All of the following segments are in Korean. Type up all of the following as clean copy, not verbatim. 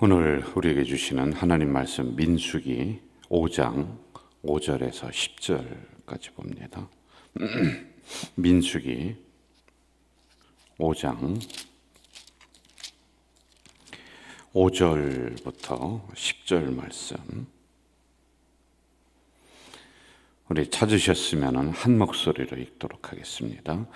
오늘 우리에게 주시는 하나님 말씀 민수기 5장 5절에서 10절까지 봅니다. 민수기 5장 5절부터 10절 말씀, 우리 찾으셨으면 한 목소리로 읽도록 하겠습니다.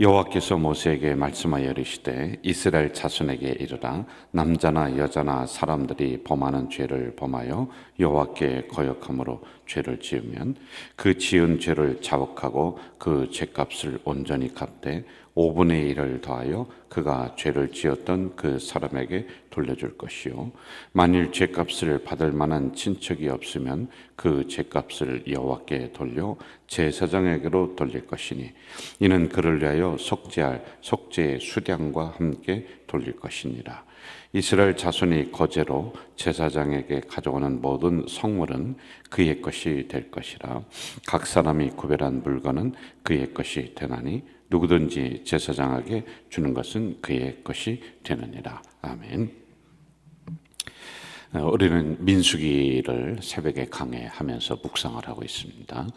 여호와께서 모세에게 말씀하여 이르시되 이스라엘 자손에게 이르라. 남자나 여자나 사람들이 범하는 죄를 범하여 여호와께 거역함으로 죄를 지으면 그 지은 죄를 자복하고 그 죄값을 온전히 갚되 5분의 1을 더하여 그가 죄를 지었던 그 사람에게 돌려줄 것이요, 만일 죄값을 받을 만한 친척이 없으면 그 죄값을 여호와께 돌려 제사장에게로 돌릴 것이니 이는 그를 위하여 속죄할 속죄의 수량과 함께 돌릴 것이니라. 이스라엘 자손이 거제로 제사장에게 가져오는 모든 성물은 그의 것이 될 것이라. 각 사람이 구별한 물건은 그의 것이 되나니 누구든지 제사장에게 주는 것은 그의 것이 되느니라. 아멘. 우리는 민수기를 새벽에 강해하면서 묵상을 하고 있습니다.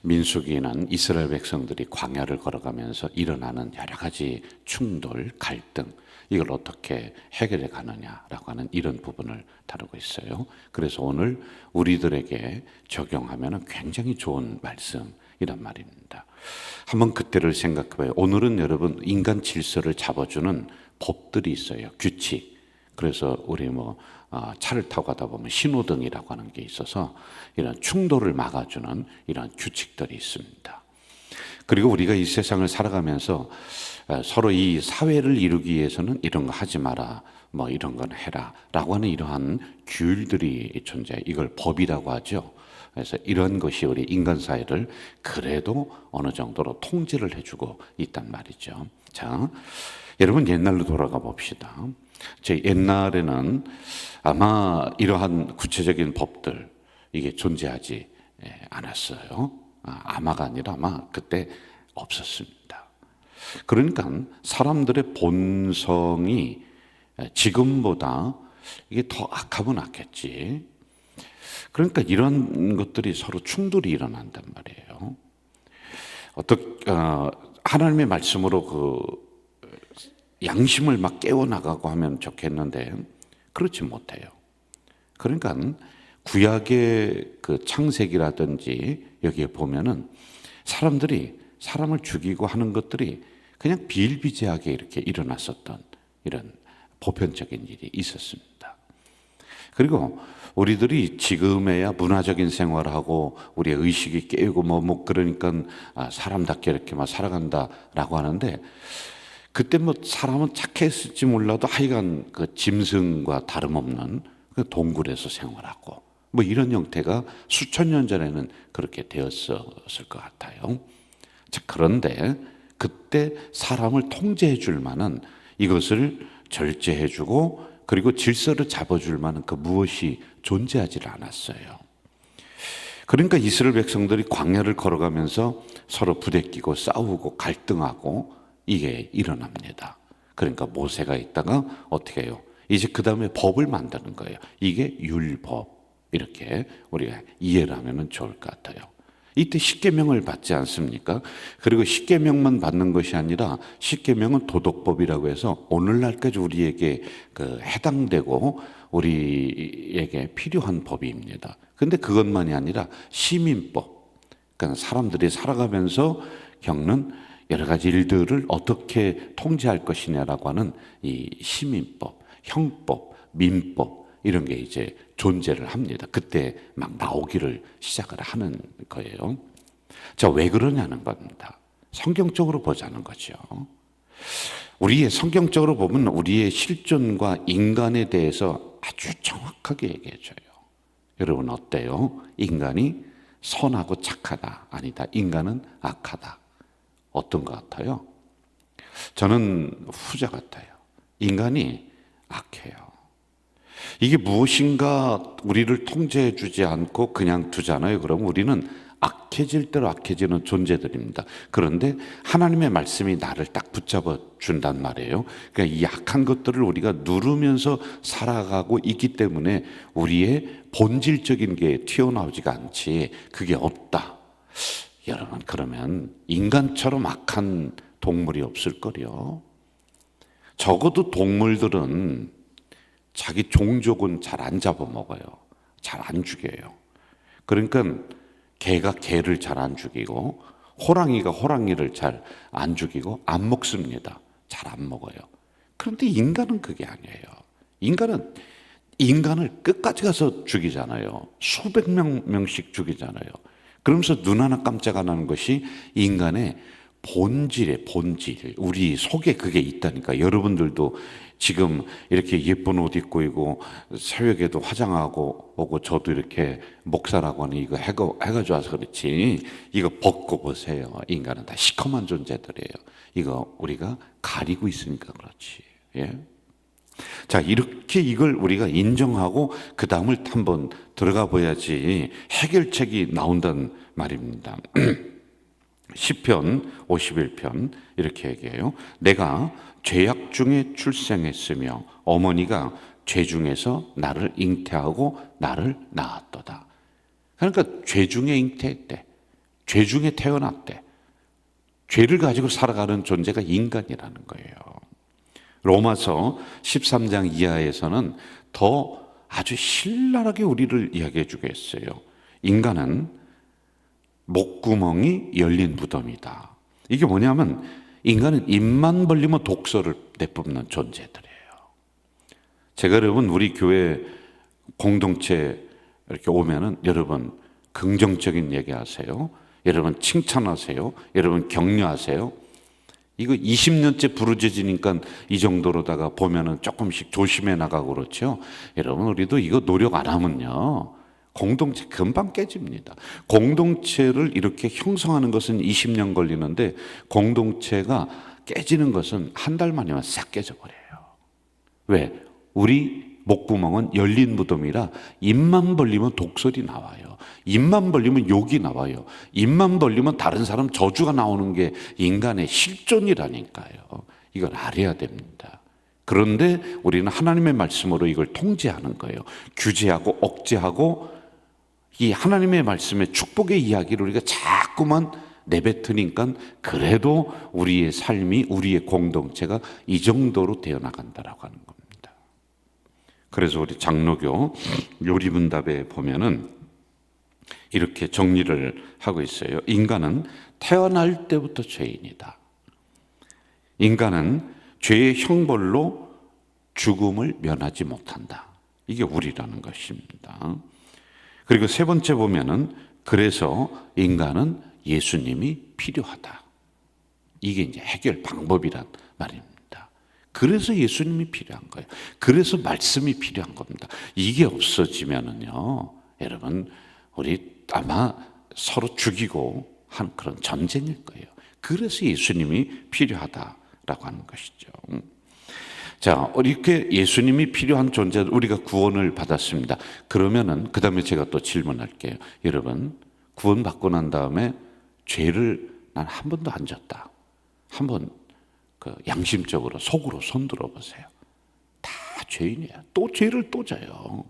민수기는 이스라엘 백성들이 광야를 걸어가면서 일어나는 여러 가지 충돌, 갈등, 이걸 어떻게 해결해 가느냐라고 하는 이런 부분을 다루고 있어요. 그래서 오늘 우리들에게 적용하면 굉장히 좋은 말씀이란 말입니다. 한번 그때를 생각해 봐요. 오늘은 여러분 인간 질서를 잡아주는 법들이 있어요. 규칙. 그래서 우리 차를 타고 가다 보면 신호등이라고 하는 게 있어서 이런 충돌을 막아주는 이런 규칙들이 있습니다. 그리고 우리가 이 세상을 살아가면서 서로 이 사회를 이루기 위해서는 이런 거 하지 마라, 이런 건 해라 라고 하는 이러한 규율들이 존재해요. 이걸 법이라고 하죠. 그래서 이런 것이 우리 인간 사회를 그래도 어느 정도로 통제를 해주고 있단 말이죠. 자, 여러분 옛날로 돌아가 봅시다. 제 옛날에는 아마 이러한 구체적인 법들 이게 존재하지 않았어요. 아마가 아니라 아마 그때 없었습니다. 그러니까 사람들의 본성이 지금보다 이게 더 악하면 악했지. 그러니까 이런 것들이 서로 충돌이 일어난단 말이에요. 하나님의 말씀으로 그 양심을 막 깨워나가고 하면 좋겠는데 그렇지 못해요. 그러니까 구약의 그 창세기라든지 여기에 보면은 사람들이 사람을 죽이고 하는 것들이 그냥 비일비재하게 이렇게 일어났었던 이런 보편적인 일이 있었습니다. 그리고 우리들이 지금에야 문화적인 생활하고 우리의 의식이 깨우고 그러니까 사람답게 이렇게 막 살아간다라고 하는데, 그때 사람은 착했을지 몰라도 하여간 그 짐승과 다름없는 그 동굴에서 생활하고 이런 형태가 수천 년 전에는 그렇게 되었을 것 같아요. 자, 그런데 그때 사람을 통제해 줄 만한 이것을 절제해 주고 그리고 질서를 잡아줄 만한 그 무엇이 존재하지 않았어요. 그러니까 이스라엘 백성들이 광야를 걸어가면서 서로 부대끼고 싸우고 갈등하고 이게 일어납니다. 그러니까 모세가 있다가 어떻게 해요? 이제 그 다음에 법을 만드는 거예요. 이게 율법, 이렇게 우리가 이해를 하면 좋을 것 같아요. 이때 십계명을 받지 않습니까? 그리고 십계명만 받는 것이 아니라 십계명은 도덕법이라고 해서 오늘날까지 우리에게 해당되고 우리에게 필요한 법입니다. 그런데 그것만이 아니라 시민법, 그러니까 사람들이 살아가면서 겪는 여러 가지 일들을 어떻게 통제할 것이냐라고 하는 이 시민법, 형법, 민법 이런 게 이제 존재를 합니다. 그때 막 나오기를 시작을 하는 거예요. 자, 왜 그러냐는 겁니다. 성경적으로 보자는 거죠. 우리의 성경적으로 보면 우리의 실존과 인간에 대해서 아주 정확하게 얘기해줘요. 여러분 어때요? 인간이 선하고 착하다? 아니다. 인간은 악하다. 어떤 것 같아요? 저는 후자 같아요. 인간이 악해요. 이게 무엇인가 우리를 통제해 주지 않고 그냥 두잖아요. 그럼 우리는 악해질 대로 악해지는 존재들입니다. 그런데 하나님의 말씀이 나를 딱 붙잡아 준단 말이에요. 그러니까 이 약한 것들을 우리가 누르면서 살아가고 있기 때문에 우리의 본질적인 게 튀어나오지가 않지, 그게 없다. 여러분, 그러면 인간처럼 악한 동물이 없을 거요. 적어도 동물들은 자기 종족은 잘 안 잡아먹어요. 잘 안 죽여요. 그러니까 개가 개를 잘 안 죽이고 호랑이가 호랑이를 잘 안 죽이고 안 먹습니다. 잘 안 먹어요. 그런데 인간은 그게 아니에요. 인간은 인간을 끝까지 가서 죽이잖아요. 수백 명씩 죽이잖아요. 그러면서 눈 하나 깜짝 안 하는 것이 인간의 본질의 본질, 우리 속에 그게 있다니까. 여러분들도 지금 이렇게 예쁜 옷 입고 있고 새벽에도 화장하고 오고, 저도 이렇게 목사라고 하는 이거 해가 좋아서 그렇지, 이거 벗고 보세요. 인간은 다 시커먼 존재들이에요. 이거 우리가 가리고 있으니까 그렇지. 예? 자, 이렇게 이걸 우리가 인정하고 그 다음을 한번 들어가 봐야지 해결책이 나온다는 말입니다. 시편 51편 이렇게 얘기해요. 내가 죄악 중에 출생했으며 어머니가 죄 중에서 나를 잉태하고 나를 낳았도다. 그러니까 죄 중에 잉태했대. 죄 중에 태어났대. 죄를 가지고 살아가는 존재가 인간이라는 거예요. 로마서 13장 이하에서는 더 아주 신랄하게 우리를 이야기해 주겠어요. 인간은 목구멍이 열린 무덤이다. 이게 뭐냐면 인간은 입만 벌리면 독소를 내뿜는 존재들이에요. 제가 여러분 우리 교회 공동체 이렇게 오면은 여러분 긍정적인 얘기하세요. 여러분 칭찬하세요. 여러분 격려하세요. 이거 20년째 부르짖으니까 이 정도로다가 보면은 조금씩 조심해 나가고 그렇죠. 여러분 우리도 이거 노력 안 하면요, 공동체 금방 깨집니다. 공동체를 이렇게 형성하는 것은 20년 걸리는데 공동체가 깨지는 것은 한 달 만이면 싹 깨져버려요. 왜? 우리 목구멍은 열린 무덤이라 입만 벌리면 독설이 나와요. 입만 벌리면 욕이 나와요. 입만 벌리면 다른 사람 저주가 나오는 게 인간의 실존이라니까요. 이걸 알아야 됩니다. 그런데 우리는 하나님의 말씀으로 이걸 통제하는 거예요. 규제하고 억제하고 이 하나님의 말씀의 축복의 이야기를 우리가 자꾸만 내뱉으니까 그래도 우리의 삶이, 우리의 공동체가 이 정도로 되어나간다라고 하는 겁니다. 그래서 우리 장로교 요리문답에 보면은 이렇게 정리를 하고 있어요. 인간은 태어날 때부터 죄인이다. 인간은 죄의 형벌로 죽음을 면하지 못한다. 이게 우리라는 것입니다. 그리고 세 번째 보면은 그래서 인간은 예수님이 필요하다. 이게 이제 해결 방법이란 말입니다. 그래서 예수님이 필요한 거예요. 그래서 말씀이 필요한 겁니다. 이게 없어지면은요, 여러분 우리 아마 서로 죽이고 한 그런 전쟁일 거예요. 그래서 예수님이 필요하다라고 하는 것이죠. 자, 이렇게 예수님이 필요한 존재, 우리가 구원을 받았습니다. 그러면은 그 다음에 제가 또 질문할게요. 여러분 구원받고 난 다음에 죄를 난 한 번도 안 졌다. 한번 그 양심적으로 속으로 손 들어보세요. 다 죄인이야. 또 죄를 또 져요.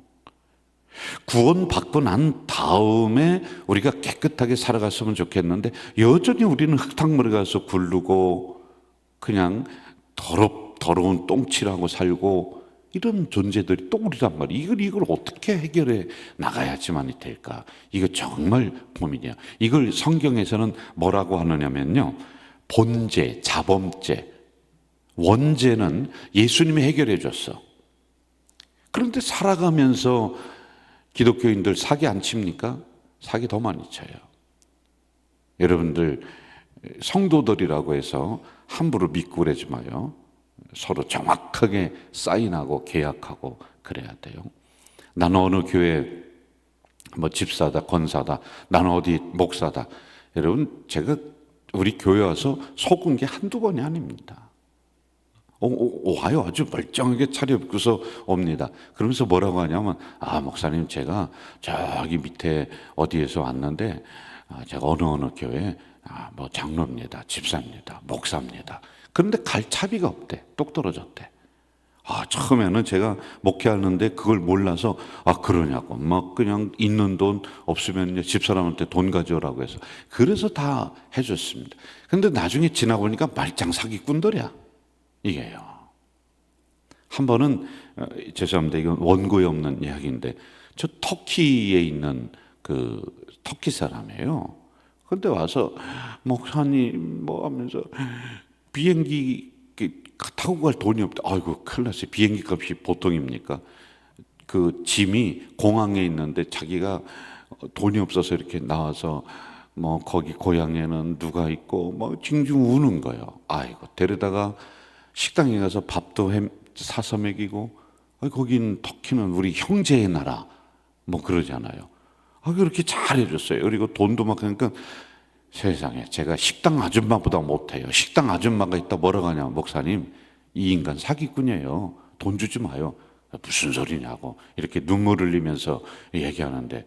구원받고 난 다음에 우리가 깨끗하게 살아갔으면 좋겠는데 여전히 우리는 흙탕물에 가서 굴르고 그냥 더러운 똥칠하고 살고 이런 존재들이 또 우리란 말이에요. 이걸 어떻게 해결해 나가야지만이 될까? 이거 정말 고민이야. 이걸 성경에서는 뭐라고 하느냐면요, 본죄, 자범죄, 원죄는 예수님이 해결해 줬어. 그런데 살아가면서 기독교인들 사기 안 칩니까? 사기 더 많이 쳐요. 여러분들 성도들이라고 해서 함부로 믿고 그러지 마요. 서로 정확하게 사인하고 계약하고 그래야 돼요. 나는 어느 교회 뭐 집사다, 권사다, 나는 어디 목사다. 여러분 제가 우리 교회 와서 속은 게 한두 번이 아닙니다. 와요. 아주 멀쩡하게 차려입고서 옵니다. 그러면서 뭐라고 하냐면, 목사님 제가 저기 밑에 어디에서 왔는데 제가 어느 교회 뭐 장로입니다, 집사입니다, 목사입니다. 그런데 갈 차비가 없대. 똑 떨어졌대. 처음에는 제가 목회하는데 그걸 몰라서 그러냐고 막 그냥 있는 돈 없으면 집사람한테 돈 가져오라고 해서 그래서 다 해줬습니다. 근데 나중에 지나보니까 말짱 사기꾼들이야 이게요. 한 번은 죄송합니다, 이건 원고에 없는 이야기인데 저 터키에 있는 그 터키 사람이에요. 근데 와서 목사님 뭐 하면서 비행기 타고 갈 돈이 없다. 아이고 큰일 났어요. 비행기 값이 보통입니까? 그 짐이 공항에 있는데 자기가 돈이 없어서 이렇게 나와서 뭐 거기 고향에는 누가 있고 뭐 징징 우는 거예요. 아이고 데려다가 식당에 가서 밥도 사서 먹이고, 거긴 터키는 우리 형제의 나라 뭐 그러잖아요. 그렇게 잘해줬어요. 그리고 돈도 막 그러니까 세상에 제가 식당 아줌마보다 못해요. 식당 아줌마가 있다 뭐라고 하냐, 목사님 이 인간 사기꾼이에요. 돈 주지 마요. 무슨 소리냐고 이렇게 눈물 흘리면서 얘기하는데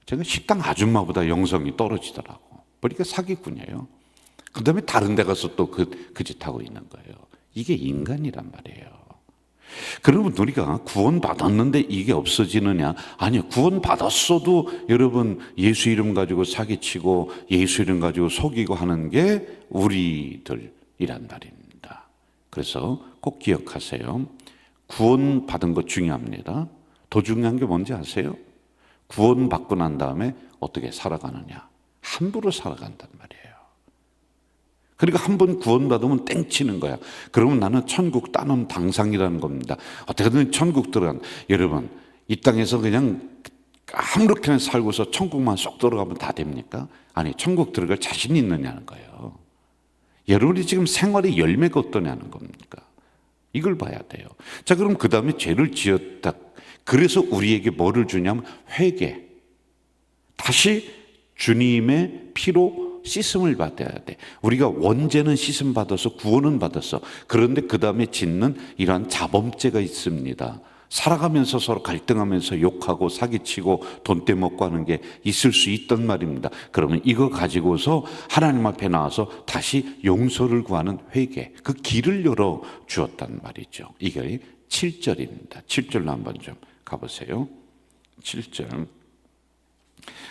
제가 식당 아줌마보다 영성이 떨어지더라고. 그러니까 사기꾼이에요. 그 다음에 다른 데 가서 또 그 짓 하고 있는 거예요. 이게 인간이란 말이에요. 그러면 우리가 구원받았는데 이게 없어지느냐? 아니요, 구원받았어도 여러분 예수 이름 가지고 사기치고 예수 이름 가지고 속이고 하는 게 우리들이란 말입니다. 그래서 꼭 기억하세요. 구원받은 거 중요합니다. 더 중요한 게 뭔지 아세요? 구원받고 난 다음에 어떻게 살아가느냐? 함부로 살아간단 말이에요. 그러니까 한 번 구원받으면 땡치는 거야. 그러면 나는 천국 따놓은 당상이라는 겁니다. 어떻게든 천국 들어간, 여러분 이 땅에서 그냥 아무렇게나 살고서 천국만 쏙 들어가면 다 됩니까? 아니, 천국 들어갈 자신이 있느냐는 거예요. 여러분이 지금 생활의 열매가 어떠냐는 겁니까? 이걸 봐야 돼요. 자, 그럼 그 다음에 죄를 지었다. 그래서 우리에게 뭐를 주냐면 회개. 다시 주님의 피로 씻음을 받아야 돼. 우리가 원죄는 씻음 받아서 구원은 받았어. 그런데 그 다음에 짓는 이러한 자범죄가 있습니다. 살아가면서 서로 갈등하면서 욕하고 사기치고 돈 떼먹고 하는 게 있을 수 있단 말입니다. 그러면 이거 가지고서 하나님 앞에 나와서 다시 용서를 구하는 회개, 그 길을 열어 주었단 말이죠. 이게 7절입니다. 7절로 한번 좀 가보세요. 7절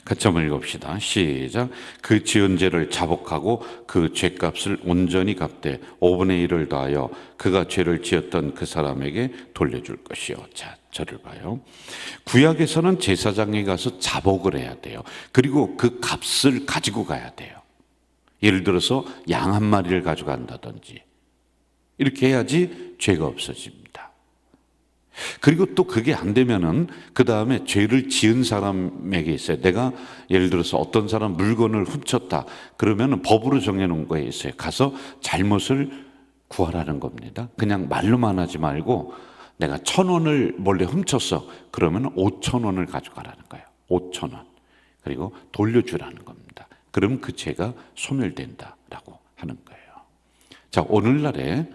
같이 한번 읽읍시다. 시작. 그 지은 죄를 자복하고 그 죄값을 온전히 갚되 5분의 1을 더하여 그가 죄를 지었던 그 사람에게 돌려줄 것이요. 자, 저를 봐요. 구약에서는 제사장에 가서 자복을 해야 돼요. 그리고 그 값을 가지고 가야 돼요. 예를 들어서 양 한 마리를 가져간다든지 이렇게 해야지 죄가 없어집니다. 그리고 또 그게 안 되면은 그 다음에 죄를 지은 사람에게 있어요. 내가 예를 들어서 어떤 사람 물건을 훔쳤다. 그러면은 법으로 정해놓은 거에 있어요. 가서 잘못을 구하라는 겁니다. 그냥 말로만 하지 말고 내가 1,000원을 몰래 훔쳤어. 그러면 5,000원을 가져가라는 거예요. 5,000원. 그리고 돌려주라는 겁니다. 그럼 그 죄가 소멸된다라고 하는 거예요. 자, 오늘날에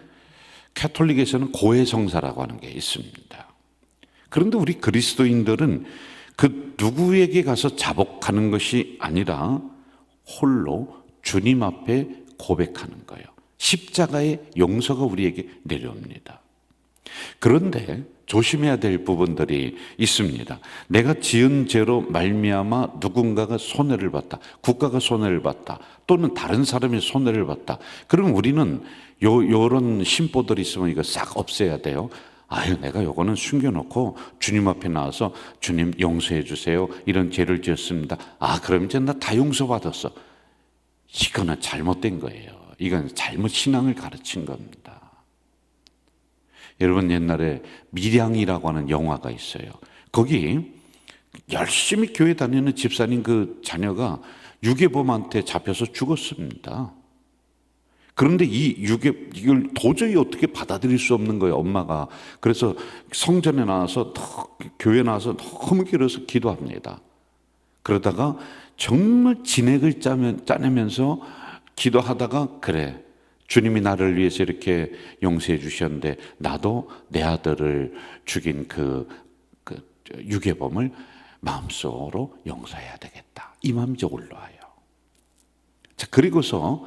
가톨릭에서는 고해성사라고 하는 게 있습니다. 그런데 우리 그리스도인들은 그 누구에게 가서 자복하는 것이 아니라 홀로 주님 앞에 고백하는 거예요. 십자가의 용서가 우리에게 내려옵니다. 그런데 조심해야 될 부분들이 있습니다. 내가 지은 죄로 말미암아 누군가가 손해를 봤다, 국가가 손해를 봤다, 또는 다른 사람이 손해를 봤다. 그럼 우리는 요런 심보들이 있으면 이거 싹 없애야 돼요. 내가 요거는 숨겨놓고 주님 앞에 나와서 주님 용서해 주세요. 이런 죄를 지었습니다. 그럼 이제 나 다 용서받았어. 이거는 잘못된 거예요. 이건 잘못 신앙을 가르친 겁니다. 여러분, 옛날에 밀양이라고 하는 영화가 있어요. 거기 열심히 교회 다니는 집사님 그 자녀가 유괴범한테 잡혀서 죽었습니다. 그런데 이걸 도저히 어떻게 받아들일 수 없는 거예요, 엄마가. 그래서 성전에 나와서 교회 나와서 너무 길어서 기도합니다. 그러다가 정말 진액을 짜내면서 기도하다가, 그래, 주님이 나를 위해서 이렇게 용서해 주셨는데 나도 내 아들을 죽인 그 유괴범을 마음속으로 용서해야 되겠다. 이 마음이 이제 올라와요. 자, 그리고서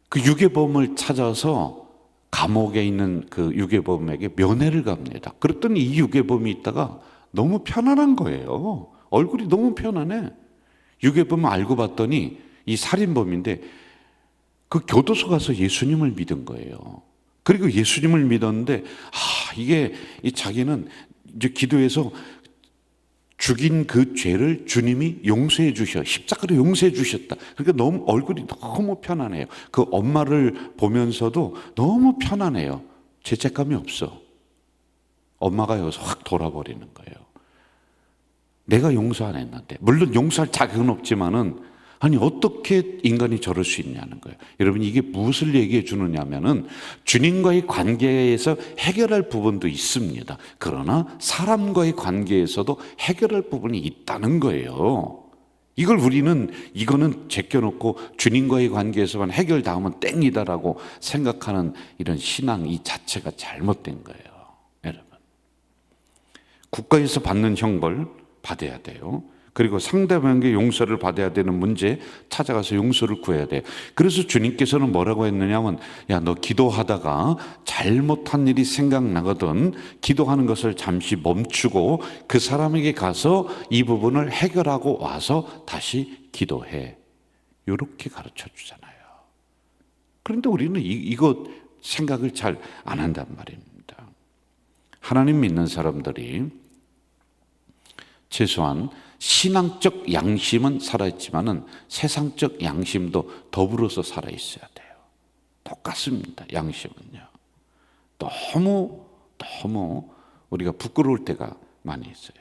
그 유괴범을 찾아서 감옥에 있는 그 유괴범에게 면회를 갑니다. 그랬더니 이 유괴범이 있다가 너무 편안한 거예요. 얼굴이 너무 편안해. 유괴범을 알고 봤더니 이 살인범인데 그 교도소 가서 예수님을 믿은 거예요. 그리고 예수님을 믿었는데 이게 이 자기는 이제 기도해서 죽인 그 죄를 주님이 용서해 주셔. 십자가로 용서해 주셨다. 그러니까 너무 얼굴이 너무 편안해요. 그 엄마를 보면서도 너무 편안해요. 죄책감이 없어. 엄마가 여기서 확 돌아버리는 거예요. 내가 용서 안 했는데. 물론 용서할 자격은 없지만은 아니 어떻게 인간이 저럴 수 있냐는 거예요. 여러분 이게 무엇을 얘기해 주느냐면은 주님과의 관계에서 해결할 부분도 있습니다. 그러나 사람과의 관계에서도 해결할 부분이 있다는 거예요. 이거는 제껴놓고 주님과의 관계에서만 해결당하면 땡이다라고 생각하는 이런 신앙 이 자체가 잘못된 거예요. 여러분 국가에서 받는 형벌 받아야 돼요. 그리고 상대방에게 용서를 받아야 되는 문제 찾아가서 용서를 구해야 돼요. 그래서 주님께서는 뭐라고 했느냐면 야, 너 기도하다가 잘못한 일이 생각나거든 기도하는 것을 잠시 멈추고 그 사람에게 가서 이 부분을 해결하고 와서 다시 기도해. 이렇게 가르쳐 주잖아요. 그런데 우리는 이거 생각을 잘 안 한단 말입니다. 하나님 믿는 사람들이 최소한 신앙적 양심은 살아있지만은 세상적 양심도 더불어서 살아있어야 돼요. 똑같습니다. 양심은요. 너무 우리가 부끄러울 때가 많이 있어요.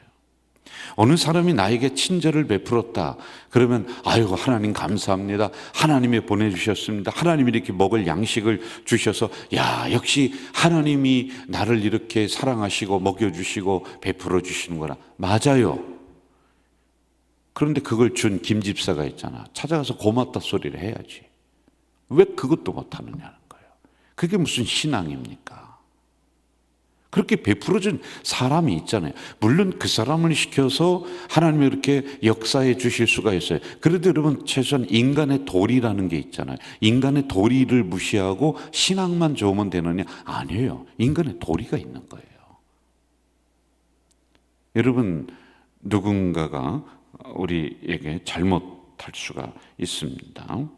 어느 사람이 나에게 친절을 베풀었다. 그러면 아이고 하나님 감사합니다. 하나님이 보내주셨습니다. 하나님이 이렇게 먹을 양식을 주셔서 야 역시 하나님이 나를 이렇게 사랑하시고 먹여주시고 베풀어 주시는구나. 맞아요. 그런데 그걸 준 김 집사가 있잖아. 찾아가서 고맙다 소리를 해야지. 왜 그것도 못하느냐는 거예요. 그게 무슨 신앙입니까? 그렇게 베풀어준 사람이 있잖아요. 물론 그 사람을 시켜서 하나님이 이렇게 역사해 주실 수가 있어요. 그래도 여러분 최소한 인간의 도리라는 게 있잖아요. 인간의 도리를 무시하고 신앙만 좋으면 되느냐? 아니에요. 인간의 도리가 있는 거예요. 여러분 누군가가 우리에게 잘못할 수가 있습니다.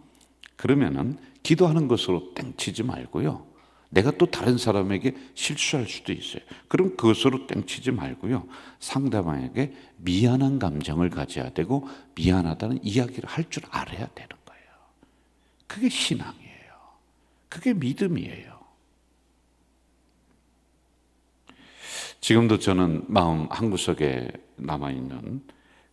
그러면은 기도하는 것으로 땡치지 말고요. 내가 또 다른 사람에게 실수할 수도 있어요. 그럼 그것으로 땡치지 말고요. 상대방에게 미안한 감정을 가져야 되고 미안하다는 이야기를 할 줄 알아야 되는 거예요. 그게 신앙이에요. 그게 믿음이에요. 지금도 저는 마음 한구석에 남아있는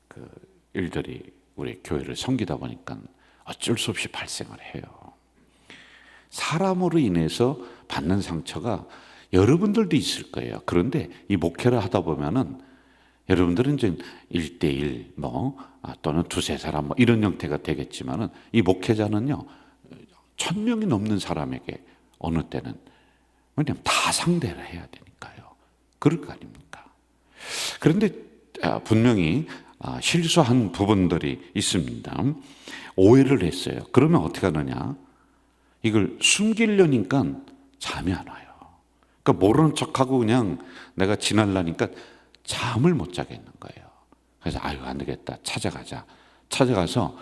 그 일들이 우리 교회를 섬기다 보니까 어쩔 수 없이 발생을 해요. 사람으로 인해서 받는 상처가 여러분들도 있을 거예요. 그런데 이 목회를 하다 보면은 여러분들은 이제 1대1 또는 두세 사람 이런 형태가 되겠지만은 이 목회자는요 1000명이 넘는 사람에게 어느 때는 왜냐면 다 상대를 해야 되니까요. 그럴 거 아닙니까? 그런데 분명히 실수한 부분들이 있습니다. 오해를 했어요. 그러면 어떻게 하느냐? 이걸 숨기려니까 잠이 안 와요. 그러니까 모르는 척하고 그냥 내가 지날라니까 잠을 못 자겠는 거예요. 그래서 아유 안 되겠다. 찾아가서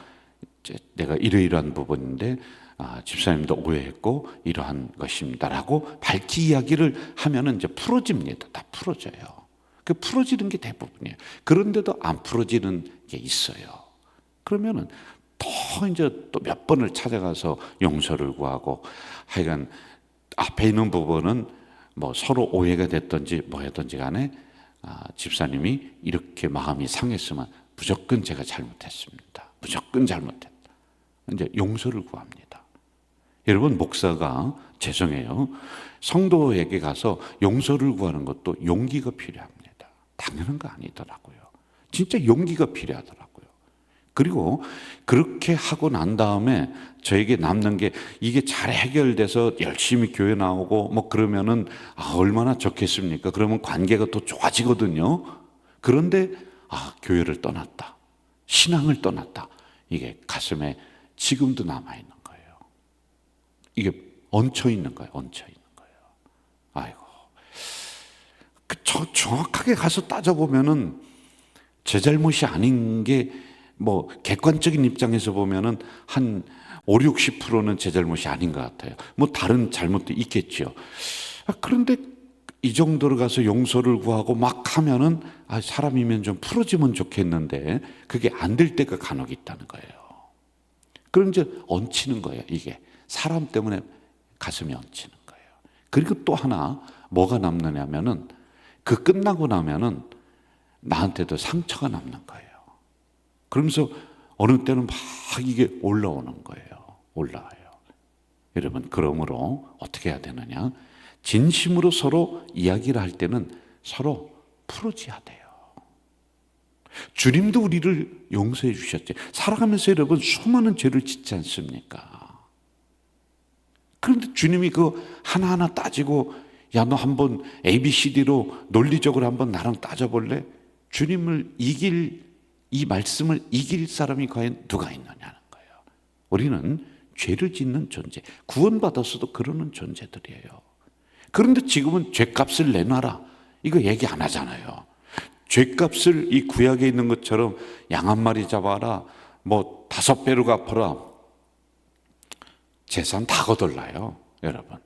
이제 내가 이러이러한 부분인데 집사님도 오해했고 이러한 것입니다라고 밝히 이야기를 하면은 이제 풀어집니다. 다 풀어져요. 그 풀어지는 게 대부분이에요. 그런데도 안 풀어지는 게 있어요. 그러면은 더 이제 또 몇 번을 찾아가서 용서를 구하고 하여간 앞에 있는 부분은 뭐 서로 오해가 됐든지 뭐였든지 간에 집사님이 이렇게 마음이 상했으면 무조건 제가 잘못했습니다. 무조건 잘못했다. 이제 용서를 구합니다. 여러분 목사가 죄송해요. 성도에게 가서 용서를 구하는 것도 용기가 필요합니다. 당연한 거 아니더라고요. 진짜 용기가 필요하더라고요. 그리고 그렇게 하고 난 다음에 저에게 남는 게 이게 잘 해결돼서 열심히 교회 나오고 뭐 그러면은 얼마나 좋겠습니까? 그러면 관계가 더 좋아지거든요. 그런데 교회를 떠났다, 신앙을 떠났다, 이게 가슴에 지금도 남아있는 거예요. 이게 얹혀있는 거예요. 얹혀있는 거예요. 아이고, 정확하게 가서 따져보면은 제 잘못이 아닌 게, 객관적인 입장에서 보면은 한 5, 60%는 제 잘못이 아닌 것 같아요. 다른 잘못도 있겠죠. 그런데 이 정도로 가서 용서를 구하고 막 하면은 사람이면 좀 풀어지면 좋겠는데 그게 안 될 때가 간혹 있다는 거예요. 그럼 이제 얹히는 거예요. 이게 사람 때문에 가슴이 얹히는 거예요. 그리고 또 하나 뭐가 남느냐면은 그 끝나고 나면은 나한테도 상처가 남는 거예요. 그러면서 어느 때는 막 이게 올라오는 거예요. 올라와요. 여러분, 그러므로 어떻게 해야 되느냐? 진심으로 서로 이야기를 할 때는 서로 풀어줘야 돼요. 주님도 우리를 용서해 주셨지. 살아가면서 여러분 수많은 죄를 짓지 않습니까? 그런데 주님이 그 하나하나 따지고, 야, 너 한번 ABCD로 논리적으로 한번 나랑 따져볼래? 주님을 이 말씀을 이길 사람이 과연 누가 있느냐는 거예요. 우리는 죄를 짓는 존재, 구원받았어도 그러는 존재들이에요. 그런데 지금은 죄값을 내놔라, 이거 얘기 안 하잖아요. 죄값을 이 구약에 있는 것처럼 양 한 마리 잡아라, 5배로 갚아라, 재산 다 거덜나요. 여러분,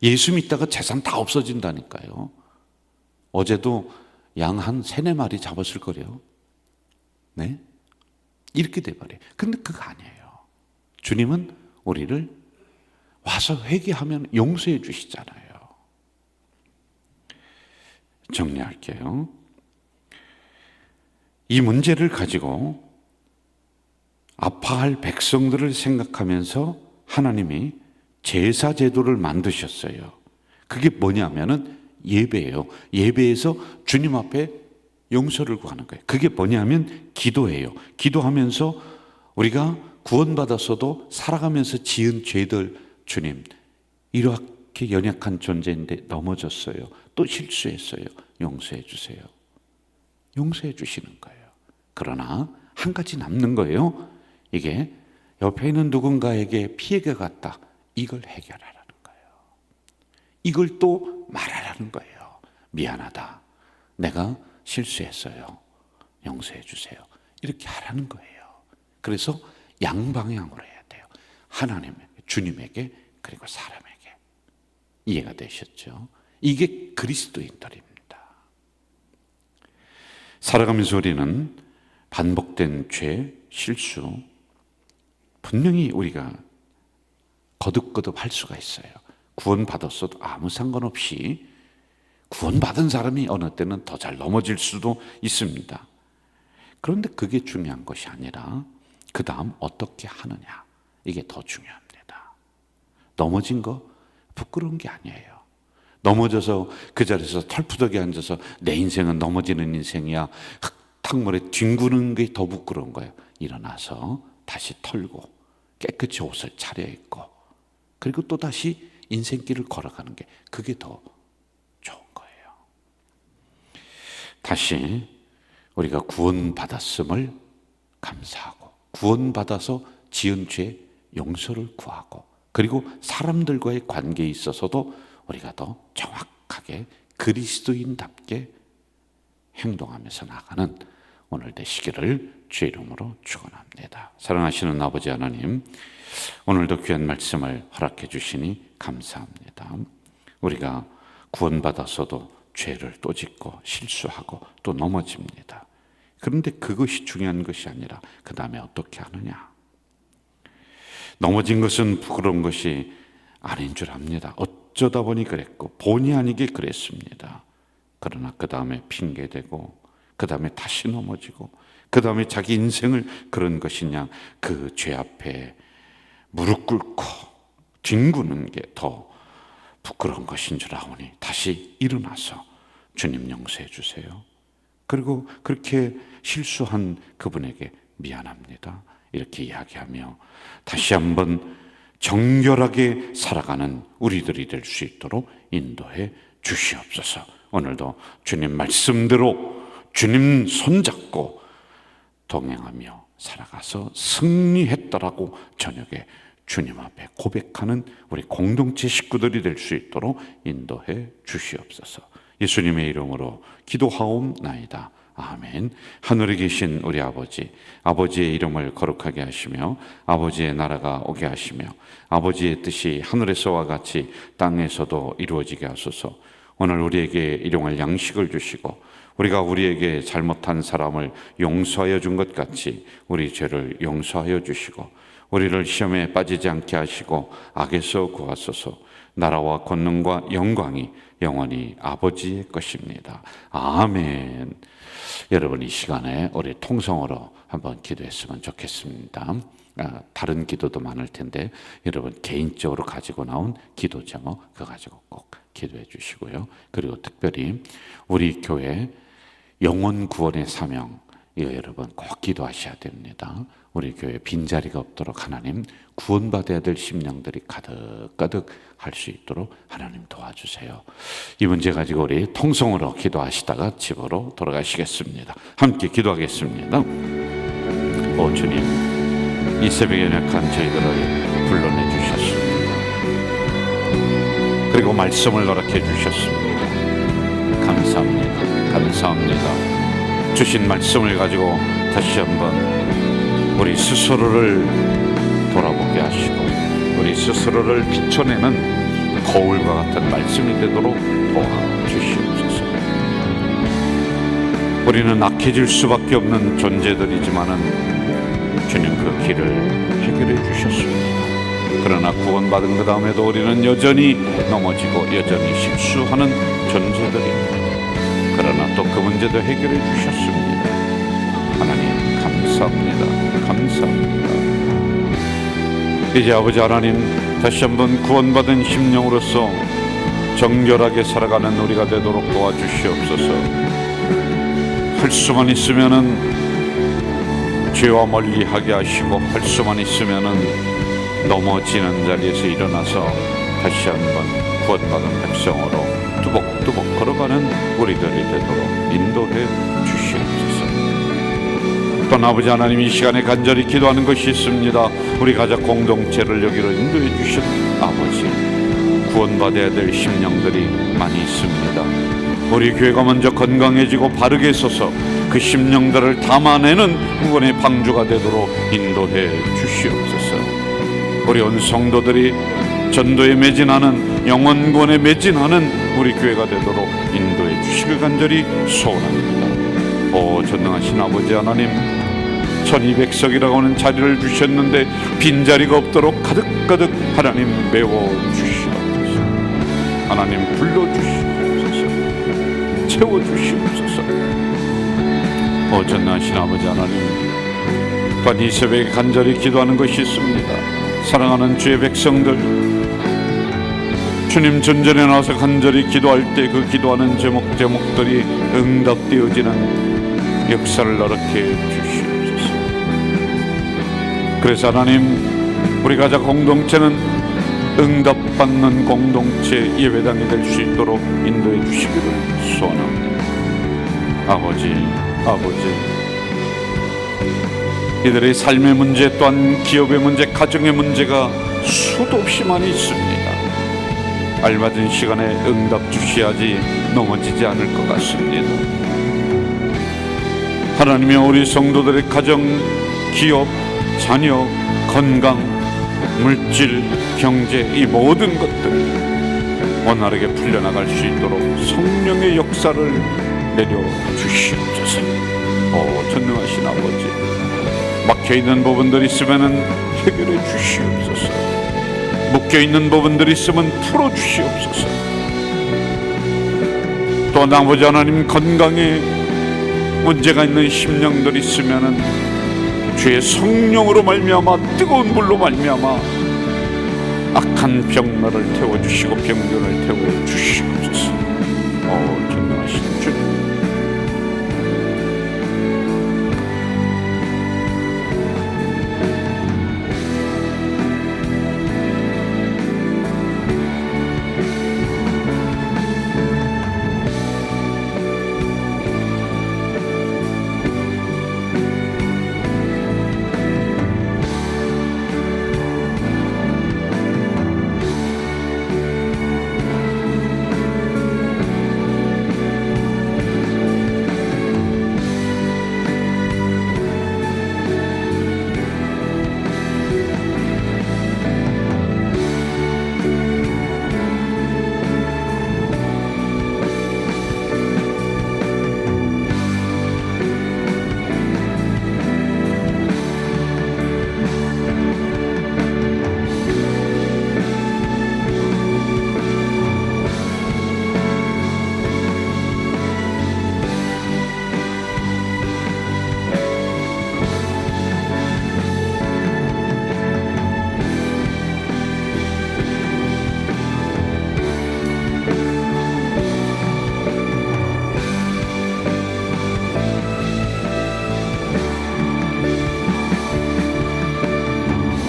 예수 믿다가 재산 다 없어진다니까요. 어제도 양 한 3-4마리 잡았을 거래요. 네? 이렇게 돼버려요. 근데 그거 아니에요. 주님은 우리를 와서 회개하면 용서해 주시잖아요. 정리할게요. 이 문제를 가지고 아파할 백성들을 생각하면서 하나님이 제사 제도를 만드셨어요. 그게 뭐냐면은 예배예요. 예배에서 주님 앞에 용서를 구하는 거예요. 그게 뭐냐면 기도예요. 기도하면서 우리가 구원받았어도 살아가면서 지은 죄들, 주님, 이렇게 연약한 존재인데 넘어졌어요, 또 실수했어요, 용서해 주세요. 용서해 주시는 거예요. 그러나 한 가지 남는 거예요. 이게 옆에 있는 누군가에게 피해가 갔다, 이걸 해결하라는 거예요. 이걸 또 말하라는 거예요. 미안하다, 내가 실수했어요, 용서해 주세요, 이렇게 하라는 거예요. 그래서 양방향으로 해야 돼요. 하나님에게, 주님에게, 그리고 사람에게. 이해가 되셨죠? 이게 그리스도인들입니다. 살아가면서 우리는 반복된 죄, 실수 분명히 우리가 거듭거듭 할 수가 있어요. 구원받았어도 아무 상관없이 구원받은 사람이 어느 때는 더 잘 넘어질 수도 있습니다. 그런데 그게 중요한 것이 아니라 그 다음 어떻게 하느냐, 이게 더 중요합니다. 넘어진 거 부끄러운 게 아니에요. 넘어져서 그 자리에서 털푸덕에 앉아서 내 인생은 넘어지는 인생이야, 흙탕물에 뒹구는 게 더 부끄러운 거예요. 일어나서 다시 털고 깨끗이 옷을 차려입고 그리고 또 다시 인생길을 걸어가는 게, 그게 더 좋은 거예요. 다시 우리가 구원받았음을 감사하고, 구원받아서 지은 죄 용서를 구하고, 그리고 사람들과의 관계에 있어서도 우리가 더 정확하게 그리스도인답게 행동하면서 나가는 오늘 되시기를 주의 이름으로 축원합니다. 사랑하시는 아버지 하나님, 오늘도 귀한 말씀을 허락해 주시니 감사합니다. 우리가 구원받았어도 죄를 또 짓고 실수하고 또 넘어집니다. 그런데 그것이 중요한 것이 아니라 그 다음에 어떻게 하느냐. 넘어진 것은 부끄러운 것이 아닌 줄 압니다. 어쩌다 보니 그랬고 본의 아니게 그랬습니다. 그러나 그 다음에 핑계대고 그 다음에 다시 넘어지고 그 다음에 자기 인생을 그런 것이냐, 그 죄 앞에 무릎 꿇고 뒹구는 게 더 부끄러운 것인 줄 아오니 다시 일어나서 주님 용서해 주세요. 그리고 그렇게 실수한 그분에게 미안합니다, 이렇게 이야기하며 다시 한번 정결하게 살아가는 우리들이 될 수 있도록 인도해 주시옵소서. 오늘도 주님 말씀대로 주님 손잡고 동행하며 살아가서 승리했다라고 저녁에 주님 앞에 고백하는 우리 공동체 식구들이 될 수 있도록 인도해 주시옵소서. 예수님의 이름으로 기도하옵나이다. 아멘. 하늘에 계신 우리 아버지, 아버지의 이름을 거룩하게 하시며 아버지의 나라가 오게 하시며 아버지의 뜻이 하늘에서와 같이 땅에서도 이루어지게 하소서. 오늘 우리에게 일용할 양식을 주시고 우리가 우리에게 잘못한 사람을 용서하여 준 것 같이 우리 죄를 용서하여 주시고 우리를 시험에 빠지지 않게 하시고 악에서 구하소서. 나라와 권능과 영광이 영원히 아버지의 것입니다. 아멘. 여러분, 이 시간에 우리 통성으로 한번 기도했으면 좋겠습니다. 다른 기도도 많을 텐데 여러분 개인적으로 가지고 나온 기도 제목 그거 가지고 꼭 기도해 주시고요. 그리고 특별히 우리 교회 영혼 구원의 사명, 이거 여러분 꼭 기도하셔야 됩니다. 우리 교회 빈자리가 없도록 하나님, 구원받아야 될 심령들이 가득가득 할 수 있도록 하나님 도와주세요. 이 문제 가지고 우리 통성으로 기도하시다가 집으로 돌아가시겠습니다. 함께 기도하겠습니다. 오 주님, 이 새벽에 연약한 저희들을 불러내 주셨습니다. 그리고 말씀을 허락해 주셨습니다. 감사합니다. 감사합니다. 주신 말씀을 가지고 다시 한번 우리 스스로를 돌아보게 하시고 우리 스스로를 비춰내는 거울과 같은 말씀이 되도록 도와주시옵소서. 우리는 악해질 수밖에 없는 존재들이지만은 주님 그 길을 해결해 주셨습니다. 그러나 구원받은 그 다음에도 우리는 여전히 넘어지고 여전히 실수하는 존재들입니다. 그러나 또 그 문제도 해결해 주셨습니다. 하나님 감사합니다. 감사합니다. 이제 아버지 하나님, 다시 한번 구원받은 심령으로서 정결하게 살아가는 우리가 되도록 도와주시옵소서. 할 수만 있으면은 죄와 멀리하게 하시고 할 수만 있으면은 넘어지는 자리에서 일어나서 다시 한번 구원받은 백성으로 뚜벅뚜벅 걸어가는 우리들이 되도록 인도해 주시옵소서. 또 아버지 하나님, 이 시간에 간절히 기도하는 것이 있습니다. 우리 가족 공동체를 여기로 인도해 주신 아버지, 구원받아야 될 심령들이 많이 있습니다. 우리 교회가 먼저 건강해지고 바르게 서서 그 심령들을 담아내는 구원의 방주가 되도록 인도해 주시옵소서. 우리 온 성도들이 전도에 매진하는, 영혼 구원에 매진하는 우리 교회가 되도록 인도해 주시길 간절히 소원합니다. 오 전능하신 아버지 하나님, 1200석이라고 하는 자리를 주셨는데 빈자리가 없도록 가득가득 하나님 메워주시옵소서. 하나님 불러주시옵소서. 채워주시옵소서. 오 전능하신 아버지 하나님, 또한 이 새벽에 간절히 기도하는 것이 있습니다. 사랑하는 주의 백성들, 주님 전전에 나와서 간절히 기도할 때 그 기도하는 제목들이 응답되어지는 역사를 허락해 주시옵소서. 그래서 하나님, 우리 가족 공동체는 응답받는 공동체 예배당이 될 수 있도록 인도해 주시기를 소원합니다. 아버지, 이들의 삶의 문제, 또한 기업의 문제, 가정의 문제가 수도 없이 많이 있습니다. 알맞은 시간에 응답 주셔야지 넘어지지 않을 것 같습니다. 하나님의 우리 성도들의 가정, 기업, 자녀, 건강, 물질, 경제, 이 모든 것들이 원활하게 풀려나갈 수 있도록 성령의 역사를 내려주시옵소서. 오 전능하신 아버지, 막혀있는 부분들이 있으면 해결해 주시옵소서. 묶여있는 부분들이 있으면 풀어주시옵소서. 또한 아버지 하나님, 건강에 문제가 있는 심령들이 있으면 주의 성령으로 말미암아, 뜨거운 물로 말미암아 악한 병나를 태워주시고 병균을 태워주시옵소서. 전능하신 주님,